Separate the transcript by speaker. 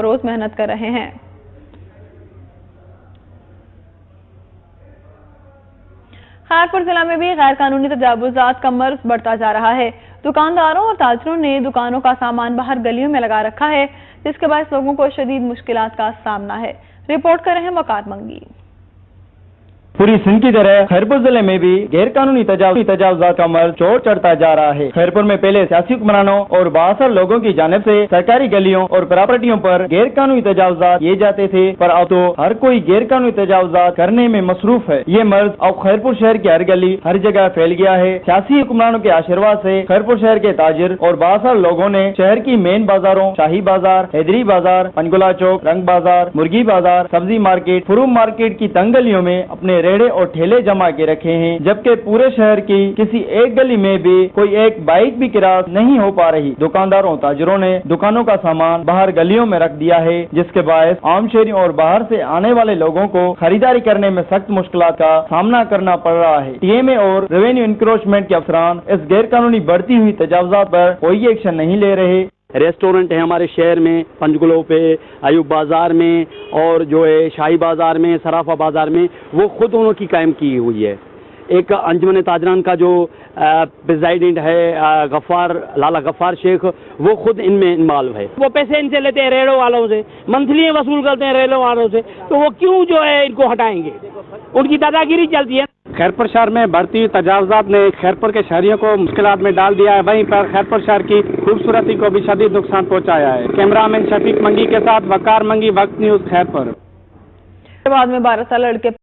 Speaker 1: روز محنت کر رہے ہیں۔ خیرپور ضلع میں بھی غیر قانونی تجاوزات کا مرض بڑھتا جا رہا ہے۔ دکانداروں اور تاجروں نے دکانوں کا سامان باہر گلیوں میں لگا رکھا ہے، جس کے باعث لوگوں کو شدید مشکلات کا سامنا ہے۔ رپورٹ کر رہے ہیں وقار منگی۔
Speaker 2: پوری سندھ کی طرح خیرپور ضلع میں بھی غیر قانونی تجاوزات کا مرض چوٹ چڑھتا جا رہا ہے۔ خیرپور میں پہلے سیاسی حکمرانوں اور بااثر لوگوں کی جانب سے سرکاری گلیوں اور پراپرٹیوں پر غیر قانونی تجاوزات کیے جاتے تھے، پر اب تو ہر کوئی غیر قانونی تجاوزات کرنے میں مصروف ہے۔ یہ مرض اب خیرپور شہر کی ہر گلی ہر جگہ پھیل گیا ہے۔ سیاسی حکمرانوں کے آشیرواد سے خیرپور شہر کے تاجر اور بااثر لوگوں نے شہر کی مین بازاروں شاہی بازار، حیدری بازار، پنجگلا چوک، رنگ بازار، مرغی بازار، سبزی مارکیٹ، فروم مارکیٹ کی تنگ گلیوں میں اپنے ریڑے اور ٹھیلے جمع کے رکھے ہیں، جبکہ پورے شہر کی کسی ایک گلی میں بھی کوئی ایک بائک بھی کراس نہیں ہو پا رہی۔ دکانداروں تاجروں نے دکانوں کا سامان باہر گلیوں میں رکھ دیا ہے، جس کے باعث عام شہریوں اور باہر سے آنے والے لوگوں کو خریداری کرنے میں سخت مشکلات کا سامنا کرنا پڑ رہا ہے۔ ٹی ایم اے اور ریونیو انکروچمنٹ کے افسران اس غیر قانونی بڑھتی ہوئی تجاوزات پر کوئی ایکشن نہیں لے رہے۔
Speaker 3: ریسٹورنٹ ہیں ہمارے شہر میں، پنجگلوں پہ، ایوب بازار میں اور جو ہے شاہی بازار میں، صرافہ بازار میں، وہ خود انہوں کی قائم کی ہوئی ہے۔ ایک انجمن تاجران کا جو پریزیڈنٹ ہے غفار لالا غفار شیخ، وہ خود ان میں انوالو ہے۔ وہ پیسے ان سے لیتے ہیں ریڑوں والوں سے، منتھلی وصول کرتے ہیں ریڑوں والوں سے، تو وہ کیوں جو ہے ان کو ہٹائیں گے؟ ان کی دادا گیری چلتی ہے۔
Speaker 4: خیرپور شہر میں بڑھتی ہوئی تجاوزات نے خیرپور کے شہریوں کو مشکلات میں ڈال دیا ہے، وہیں پر خیرپور شہر کی خوبصورتی کو بھی شدید نقصان پہنچایا ہے۔ کیمرہ مین شفیق منگی کے ساتھ وقار منگی، وقت نیوز خیرپور۔
Speaker 1: بعد میں 12 سالہ لڑکے